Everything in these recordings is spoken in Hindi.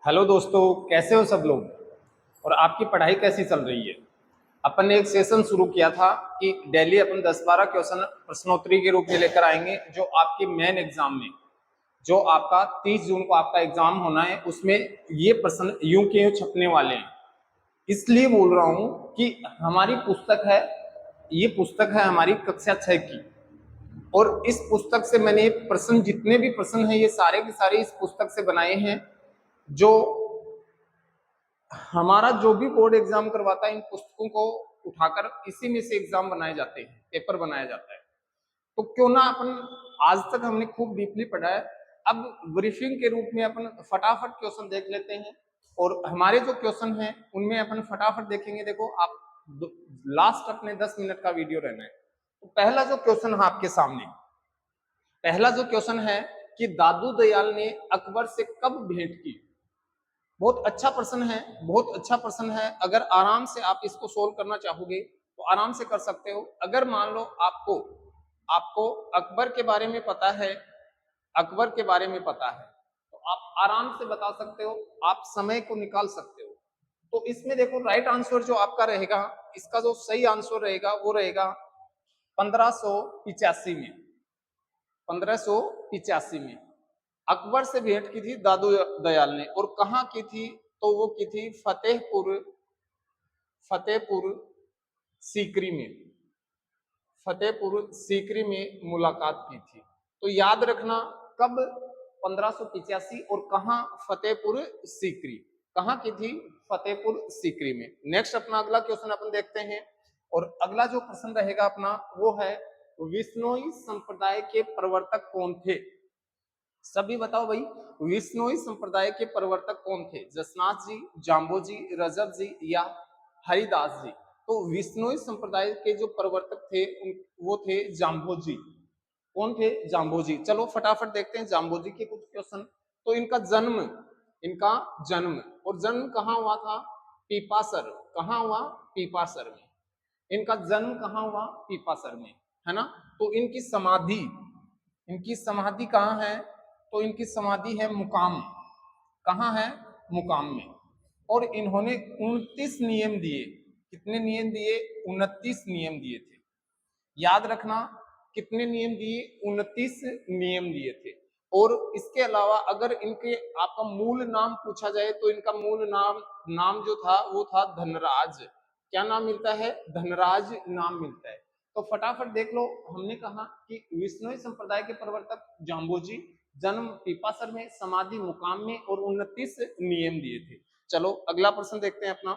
हेलो दोस्तों, कैसे हो सब लोग और आपकी पढ़ाई कैसी चल रही है। अपन ने एक सेशन शुरू किया था कि डेली अपन 10-12 क्वेश्चन प्रश्नोत्तरी के रूप में लेकर आएंगे जो आपके मेन एग्जाम में, जो आपका 30 जून को आपका एग्जाम होना है, उसमें ये प्रश्न यूं के यूं छपने वाले हैं। इसलिए बोल रहा हूं कि हमारी पुस्तक है, ये पुस्तक है हमारी कक्षा 6 की, और इस पुस्तक से मैंने प्रश्न, जितने भी प्रश्न हैं ये सारे के सारे इस पुस्तक से बनाए हैं। जो हमारा जो भी बोर्ड एग्जाम करवाता है इन पुस्तकों को उठाकर इसी में से एग्जाम बनाए जाते हैं, पेपर बनाया जाता है। तो क्यों ना अपन, आज तक हमने खूब डीपली पढ़ा है, अब ब्रीफिंग के रूप में अपन फटाफट क्वेश्चन देख लेते हैं। और हमारे जो क्वेश्चन हैं उनमें अपन फटाफट देखेंगे। देखो आप, लास्ट अपने 10 मिनट का वीडियो रहना है। तो पहला जो क्वेश्चन है आपके सामने, पहला जो क्वेश्चन है कि दादू दयाल ने अकबर से कब भेंट की। बहुत अच्छा प्रश्न है, बहुत अच्छा प्रश्न है। अगर आराम से आप इसको सोल्व करना चाहोगे तो आराम से कर सकते हो। अगर मान लो आपको आपको अकबर के बारे में पता है, अकबर के बारे में पता है, तो आप आराम से बता सकते हो, आप समय को निकाल सकते हो। तो इसमें देखो राइट आंसर जो आपका रहेगा, इसका जो सही आंसर रहेगा वो रहेगा 1585 में। 1585 में अकबर से भेंट की थी दादू दयाल ने, और कहाँ की थी, तो वो की थी फतेहपुर, फतेहपुर सीकरी में, फतेहपुर सीकरी में मुलाकात की थी। तो याद रखना कब 1585 और कहाँ, फतेहपुर सीकरी, कहाँ की थी, फतेहपुर सीकरी में। नेक्स्ट अपना अगला क्वेश्चन अपन देखते हैं, और अगला जो प्रश्न रहेगा अपना वो है विश्नोई संप्रदाय के प्रवर्तक कौन थे। सभी बताओ भाई, विश्नोई संप्रदाय के प्रवर्तक कौन थे। जसनाथ जी, जाम्बो जी, रजब जी या हरिदास जी। तो विश्नोई संप्रदाय के जो प्रवर्तक थे वो थे जाम्बो जी। कौन थे, जाम्बो जी। चलो फटाफट देखते हैं जाम्बो जी के कुछ क्वेश्चन। तो इनका जन्म, इनका जन्म, और जन्म कहाँ हुआ था, पीपासर। कहाँ हुआ, पीपासर में। इनका जन्म कहाँ हुआ, पीपासर में, है ना। तो इनकी समाधि, इनकी समाधि कहाँ है, तो इनकी समाधि है मुकाम। कहाँ है, मुकाम में। और इन्होंने 29 नियम दिए। कितने नियम दिए, 29 नियम दिए थे। याद रखना कितने नियम दिए, 29 नियम दिए थे। और इसके अलावा अगर इनके आपका मूल नाम पूछा जाए तो इनका मूल नाम, नाम जो था वो था धनराज। क्या नाम मिलता है, धनराज नाम मिलता है। तो फटाफट देख लो, हमने कहा कि विश्नोई संप्रदाय के प्रवर्तक जाम्बोजी, जन्म पीपासर में, समाधि मुकाम में, और 29 नियम दिए थे। चलो अगला प्रश्न देखते हैं अपना।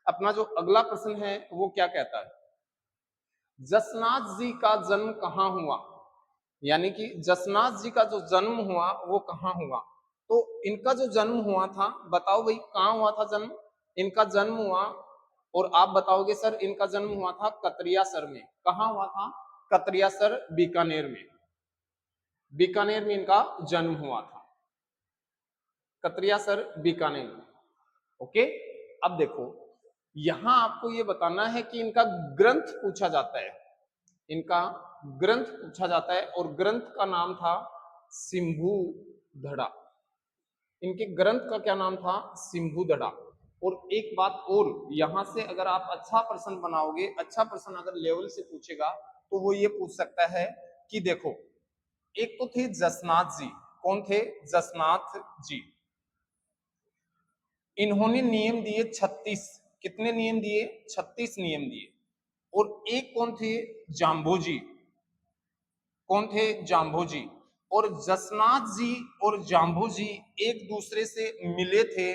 अपना जो अगला प्रश्न है वो क्या कहता है, जसनाथ जी का जन्म कहाँ हुआ। यानी कि जसनाथ जी का जो जन्म हुआ वो कहाँ हुआ। तो इनका जो जन्म हुआ था, बताओ भाई कहाँ हुआ था जन्म। इनका जन्म हुआ, और आप बताओगे सर इनका जन्म हुआ था कतरियासर में। कहाँ हुआ था, कतरियासर, बीकानेर में। बीकानेर में इनका जन्म हुआ था, कतरियासर, बीकानेर में। ओके। अब देखो यहां आपको ये बताना है कि इनका ग्रंथ पूछा जाता है, इनका ग्रंथ पूछा जाता है, और ग्रंथ का नाम था सिंभू धड़ा। इनके ग्रंथ का क्या नाम था, सिंभू धड़ा। और एक बात और, यहां से अगर आप अच्छा प्रश्न बनाओगे, अच्छा प्रश्न अगर लेवल से पूछेगा तो वो ये पूछ सकता है कि देखो, एक तो थे जसनाथ जी। कौन थे, जसनाथ जी। इन्होंने नियम दिए 36। कितने नियम दिए, 36 नियम दिए। और एक कौन थे, जाम्बो जी। कौन थे, जाम्बो जी। और जसनाथ जी और जाम्बो जी एक दूसरे से मिले थे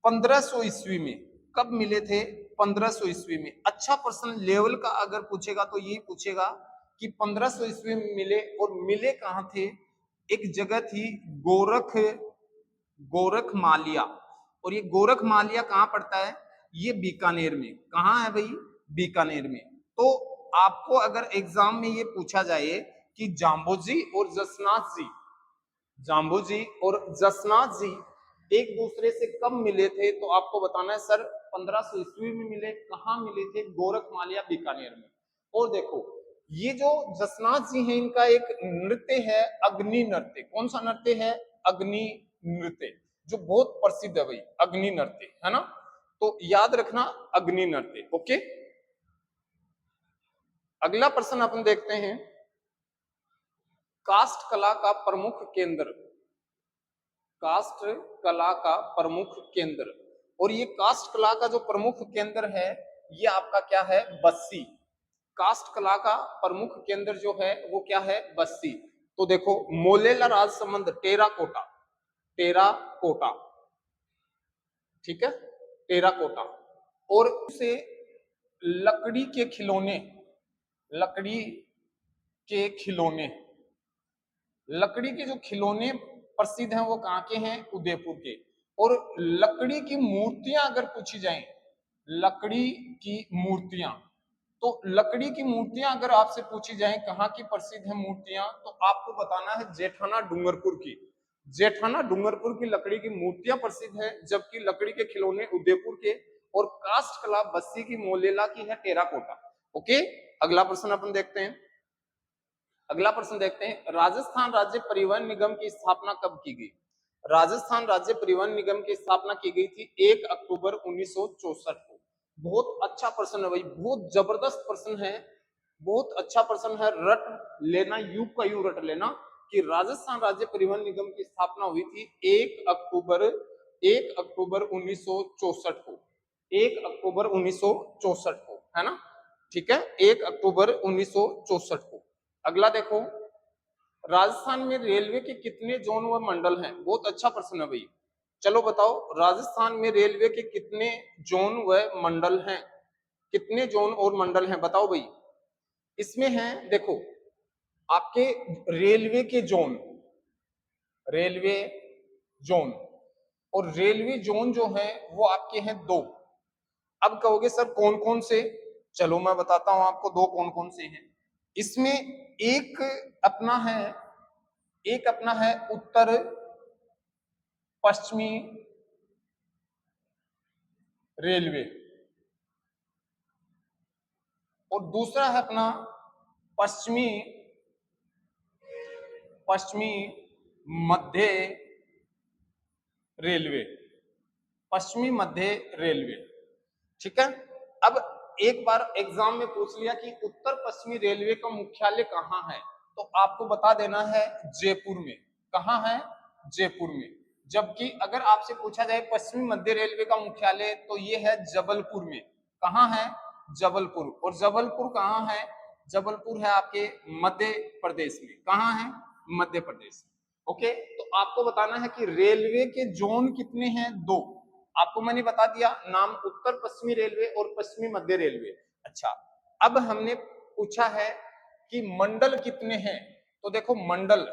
1500 ईस्वी में। कब मिले थे, 1500 ईस्वी में। अच्छा प्रश्न लेवल का अगर पूछेगा तो यही पूछेगा कि 1500 ईस्वी में मिले, और मिले कहाँ थे। एक जगह थी गोरख, गोरख मालिया। और ये गोरख मालिया कहाँ पड़ता है, ये बीकानेर में। कहाँ है भाई, बीकानेर में। तो आपको अगर एग्जाम में ये पूछा जाए कि जाम्बो जी और जसनाथ जी, जाम्बो जी और जसनाथ जी एक दूसरे से कब मिले थे, तो आपको बताना है सर 1500 ईस्वी में मिले। कहाँ मिले थे, गोरख मालिया, बीकानेर में। और देखो ये जो जसनाथ जी हैं, इनका एक नृत्य है अग्नि नृत्य। कौन सा नृत्य है, अग्नि नृत्य। जो बहुत प्रसिद्ध है भाई, अग्नि नृत्य, है ना। तो याद रखना अग्नि नृत्य। ओके, अगला प्रश्न अपन देखते हैं, काष्ठ कला का प्रमुख केंद्र, काष्ठ कला का प्रमुख केंद्र, और ये काष्ठ कला का जो प्रमुख केंद्र है ये आपका क्या है, बस्सी। काष्ठ कला का प्रमुख केंद्र जो है वो क्या है, बस्सी। तो देखो, मोलेला राजसमंद टेराकोटा, टेराकोटा, ठीक है, टेराकोटा। और उसे लकड़ी के खिलौने, लकड़ी के खिलौने, लकड़ी के जो खिलौने प्रसिद्ध हैं वो कहाँ के हैं, उदयपुर के। और लकड़ी की मूर्तियां अगर पूछी जाएं, लकड़ी की मूर्तियां, तो लकड़ी की मूर्तियां अगर आपसे पूछी जाएं कहाँ की प्रसिद्ध है मूर्तियां, तो आपको बताना है जेठाना डूंगरपुर की। जेठाना डूंगरपुर की लकड़ी की मूर्तियां प्रसिद्ध है, जबकि लकड़ी के खिलौने उदयपुर के, और काष्ठ कला बस्सी की, मोलेला की है टेराकोटा। ओके, अगला प्रश्न अपन देखते हैं, अगला प्रश्न देखते हैं, राजस्थान राज्य परिवहन निगम की स्थापना कब की गई। राजस्थान राज्य परिवहन निगम की स्थापना की गई थी 1 अक्टूबर 1964 को। बहुत अच्छा प्रश्न है भाई, बहुत जबरदस्त प्रश्न है, बहुत अच्छा प्रश्न है, रट लेना, यू का यू रट लेना कि राजस्थान राज्य परिवहन निगम की स्थापना हुई थी 1 अक्टूबर 1964 को, 1 अक्टूबर 1964 को, है ना, ठीक है, 1 अक्टूबर 1964 को। अगला देखो, राजस्थान में रेलवे के कितने जोन व मंडल हैं। बहुत अच्छा प्रश्न है भाई, चलो बताओ, राजस्थान में रेलवे के कितने जोन व मंडल हैं, कितने जोन और मंडल हैं, बताओ भाई। इसमें है, देखो, आपके रेलवे के जोन, रेलवे जोन, और रेलवे जोन जो है वो आपके हैं 2। अब कहोगे सर कौन कौन से, चलो मैं बताता हूं आपको दो कौन कौन से हैं। इसमें एक अपना है, एक अपना है उत्तर पश्चिमी रेलवे, और दूसरा है अपना पश्चिमी, पश्चिमी मध्य रेलवे, पश्चिमी मध्य रेलवे, ठीक है। अब एक बार एग्जाम में पूछ लिया कि उत्तर पश्चिमी रेलवे का मुख्यालय कहाँ है, तो आपको बता देना है जयपुर में। कहाँ है, जयपुर में। जबकि अगर आपसे पूछा जाए पश्चिमी मध्य रेलवे का मुख्यालय, तो ये है जबलपुर में। कहाँ है, जबलपुर। और जबलपुर कहाँ है, जबलपुर है आपके मध्य प्रदेश में। कहाँ है, मध्य प्रदेश। ओके, तो आपको बताना है कि रेलवे के जोन कितने हैं, 2। आपको मैंने बता दिया नाम, उत्तर पश्चिमी रेलवे और पश्चिमी मध्य रेलवे। अच्छा, अब हमने पूछा है कि मंडल कितने हैं, तो देखो मंडल,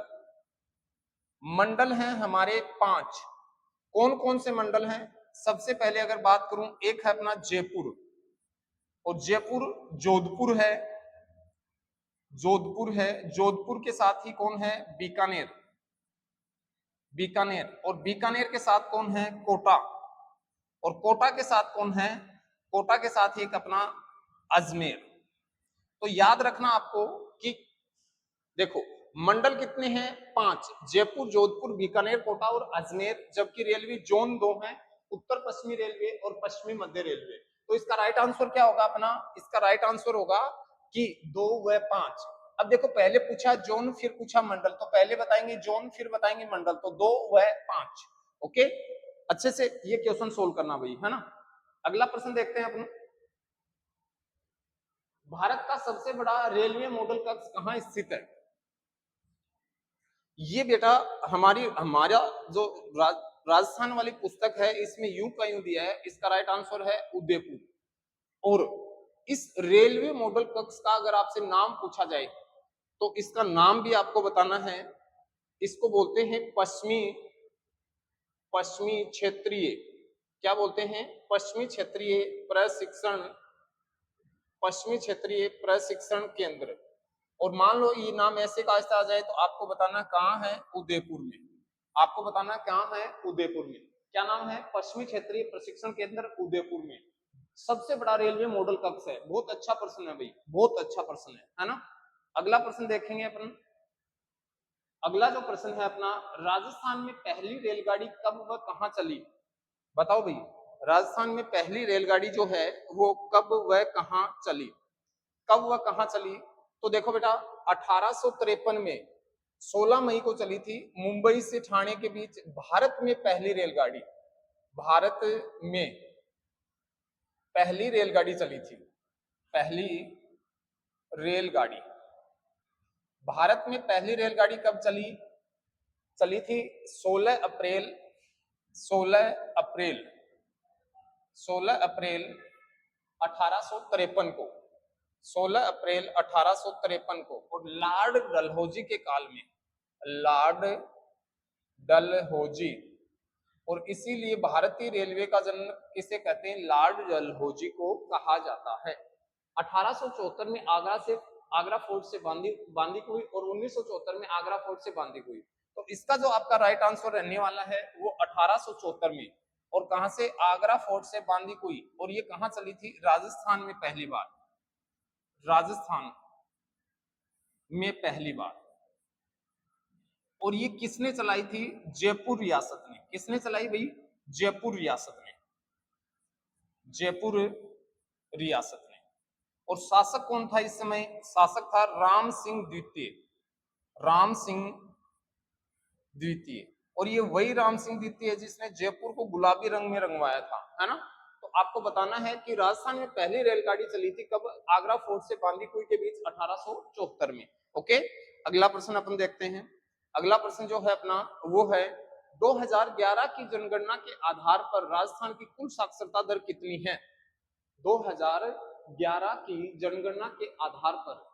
मंडल हैं हमारे 5। कौन कौन से मंडल हैं, सबसे पहले अगर बात करूं, एक है अपना जयपुर, और जयपुर जोधपुर है, जोधपुर है, जोधपुर के साथ ही कौन है, बीकानेर, बीकानेर, और बीकानेर के साथ कौन है, कोटा, और कोटा के साथ कौन है, कोटा के साथ ही एक अपना अजमेर। तो याद रखना आपको कि देखो मंडल कितने हैं, 5, जयपुर, जोधपुर, बीकानेर, कोटा और अजमेर, जबकि रेलवे जोन 2 हैं, उत्तर पश्चिमी रेलवे और पश्चिमी मध्य रेलवे। तो इसका राइट आंसर क्या होगा अपना, इसका राइट आंसर होगा कि 2 व 5। अब देखो पहले पूछा जोन फिर पूछा मंडल, तो पहले बताएंगे जोन फिर बताएंगे मंडल, तो 2 व 5। ओके, अच्छे से ये क्वेश्चन सोल्व करना भाई, है ना। अगला प्रश्न देखते हैं अपन, भारत का सबसे बड़ा रेलवे मॉडल कक्ष कहाँ स्थित है। ये बेटा हमारा जो राजस्थान वाली पुस्तक है इसमें यूं का यूं दिया है, इसका राइट आंसर है उदयपुर। और इस रेलवे मॉडल कक्ष का अगर आपसे नाम पूछा जाए तो इसका नाम भी आपको बताना है। इसको बोलते हैं पश्चिमी, पश्चिमी क्षेत्रीय, क्या बोलते हैं, पश्चिमी क्षेत्रीय प्रशिक्षण, पश्चिमी क्षेत्रीय प्रशिक्षण केंद्र। और मान लो ये नाम ऐसे का ऐसा आ जाए तो आपको बताना कहाँ है, उदयपुर में। आपको बताना कहाँ है, उदयपुर में। क्या नाम है, पश्चिमी क्षेत्रीय प्रशिक्षण केंद्र उदयपुर में। सबसे बड़ा रेलवे मॉडल कक्ष है। बहुत अच्छा प्रश्न है भाई, बहुत अच्छा प्रश्न है ना। अगला प्रश्न देखेंगे अपन, अगला जो प्रश्न है अपना, राजस्थान में पहली रेलगाड़ी कब व कहां चली? बताओ भाई, राजस्थान में पहली रेलगाड़ी जो है वो कब व कहां चली? कब व कहां चली? तो देखो बेटा, 1853 में 16 मई को चली थी, मुंबई से ठाणे के बीच भारत में पहली रेलगाड़ी, भारत में पहली रेलगाड़ी चली थी। पहली रेलगाड़ी भारत में पहली रेलगाड़ी कब चली? चली थी 16 अप्रैल 16 अप्रैल 16 अप्रैल 1853 को, 16 अप्रैल 1853 को। और लॉर्ड डलहौजी के काल में, लॉर्ड डलहौजी, और इसीलिए भारतीय रेलवे का जन्म किसे कहते हैं? लॉर्ड डलहौजी को कहा जाता है। 1874 में आगरा फोर्ट से बांदी हुई और 1974 में आगरा फोर्ट से बांदी हुई। तो इसका जो आपका राइट आंसर रहने वाला है वो 1874 में, और कहां से? आगरा फोर्ट से बांदी हुई। और ये कहां चली थी? राजस्थान में पहली बार, राजस्थान में पहली बार। और ये किसने चलाई थी? जयपुर रियासत ने। किसने चलाई भाई? जयपुर रियासत ने, जयपुर रियासत ने। और शासक कौन था इस समय? शासक था राम सिंह द्वितीय, राम सिंह द्वितीय। और ये वही राम सिंह द्वितीय है जिसने जयपुर को गुलाबी रंग में रंगवाया था, है ना? तो आपको बताना है कि राजस्थान में पहली रेलगाड़ी चली थी कब? आगरा फोर्ट से बांदीकुई के बीच 1874 में। ओके, अगला प्रश्न अपन देखते हैं। अगला प्रश्न जो है अपना वो है, 2011 की जनगणना के आधार पर राजस्थान की कुल साक्षरता दर कितनी है? 2011 की जनगणना के आधार पर,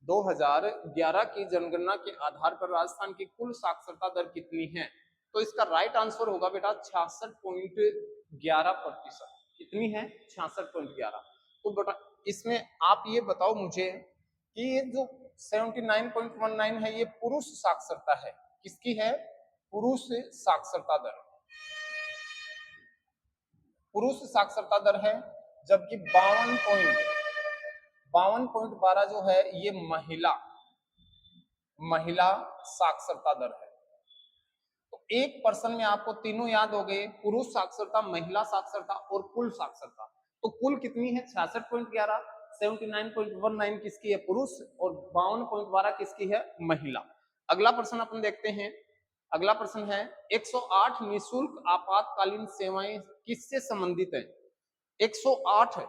2011 की जनगणना के आधार पर राजस्थान की कुल साक्षरता दर कितनी है? तो इसका राइट आंसर होगा बेटा 66.11%। कितनी है? 66.11। तो बेटा इसमें आप ये बताओ मुझे कि ये जो 79.19 है ये पुरुष साक्षरता है, किसकी है? पुरुष साक्षरता दर, पुरुष साक्षरता दर है। जबकि 52.12 जो है ये महिला साक्षरता दर है। तो एक पर्सन में आपको तीनों याद हो गए, पुरुष साक्षरता, महिला साक्षरता और कुल साक्षरता। तो कुल कितनी है? 66.11। 79.19 किसकी है? पुरुष। और 52.12 किसकी है? महिला। अगला प्रश्न अपन देखते हैं। अगला प्रश्न है, 108 निःशुल्क आपातकालीन सेवाएं किससे संबंधित है? 108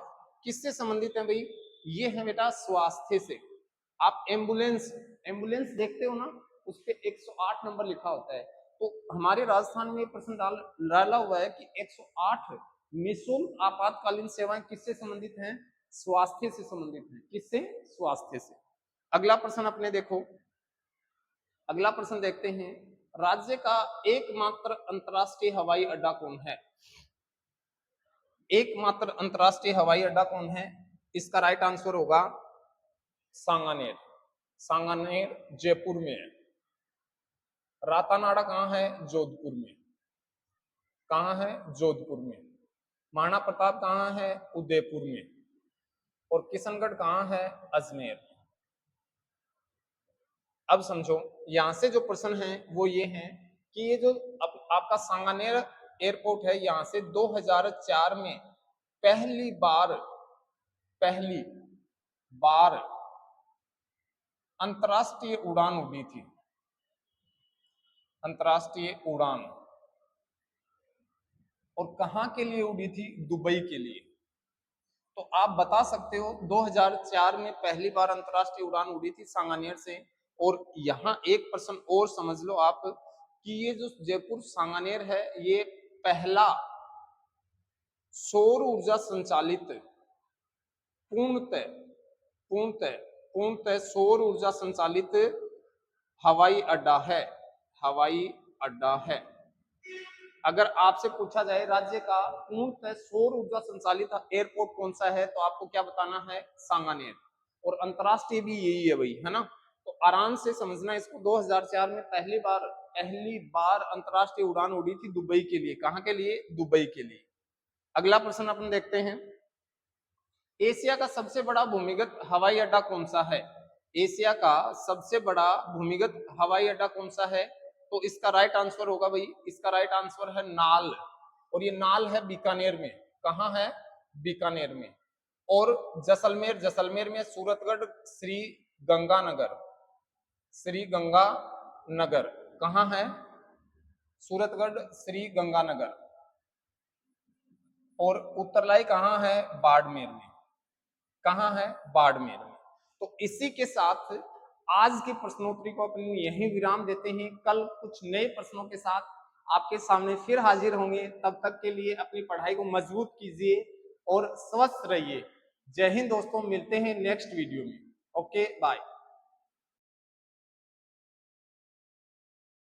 किससे संबंधित है भाई? ये है बेटा स्वास्थ्य से। आप एम्बुलेंस देखते हो ना, उस पे 108 नंबर लिखा होता है। तो हमारे राजस्थान में प्रश्न डाला हुआ है कि 108 निःशुल्क आपातकालीन सेवाएं किससे संबंधित हैं? स्वास्थ्य से संबंधित हैं। किससे? स्वास्थ्य से। अगला प्रश्न अपने देखो, अगला प्रश्न देखते हैं, राज्य का एकमात्र अंतरराष्ट्रीय हवाई अड्डा कौन है? एकमात्र अंतरराष्ट्रीय हवाई अड्डा कौन है? इसका राइट आंसर होगा सांगानेर। सांगानेर जयपुर में है। रातानाडा कहां है? जोधपुर में। कहां है? जोधपुर में। महाराणा प्रताप कहां है? उदयपुर में। और किशनगढ़ कहां है? अजमेर। अब समझो, यहां से जो प्रश्न है वो ये है कि ये जो आपका सांगानेर एयरपोर्ट है, यहां से 2004 में पहली बार अंतरराष्ट्रीय उड़ान उड़ी थी। अंतरराष्ट्रीय उड़ान। और कहां के लिए उड़ी थी? दुबई के लिए। तो आप बता सकते हो 2004 में पहली बार अंतरराष्ट्रीय उड़ान उड़ी थी सांगानेर से। और यहाँ एक प्रश्न और समझ लो आप कि ये जो जयपुर सांगानेर है ये पहला सौर ऊर्जा संचालित पूर्णतः सौर ऊर्जा संचालित हवाई अड्डा है। हवाई अड्डा है। अगर आपसे पूछा जाए राज्य का पूर्णतः सौर ऊर्जा संचालित एयरपोर्ट कौन सा है, तो आपको क्या बताना है? सांगानेर। और अंतरराष्ट्रीय भी यही है भाई, है ना? तो आराम से समझना इसको। 2004 में पहली बार अंतरराष्ट्रीय उड़ान उड़ी थी दुबई के लिए। कहां के लिए? दुबई के लिए। अगला प्रश्न अपन देखते हैं, एशिया का सबसे बड़ा भूमिगत हवाई अड्डा कौन सा है? एशिया का सबसे बड़ा भूमिगत हवाई अड्डा कौन सा है? तो इसका राइट आंसर होगा भाई, इसका राइट आंसर है नाल, और ये नाल है बीकानेर में। कहाँ है? बीकानेर में। और जैसलमेर, जैसलमेर में सूरतगढ़ श्री गंगानगर, श्री गंगानगर कहाँ है? सूरतगढ़ श्री गंगानगर। और उत्तरलाई कहाँ है? बाड़मेर में। कहाँ है? बाड़मेर में। तो इसी के साथ आज के प्रश्नोत्तरी को अपन यहीं विराम देते हैं। कल कुछ नए प्रश्नों के साथ आपके सामने फिर हाजिर होंगे। तब तक के लिए अपनी पढ़ाई को मजबूत कीजिए और स्वस्थ रहिए। जय हिंद दोस्तों, मिलते हैं नेक्स्ट वीडियो में। Okay bye.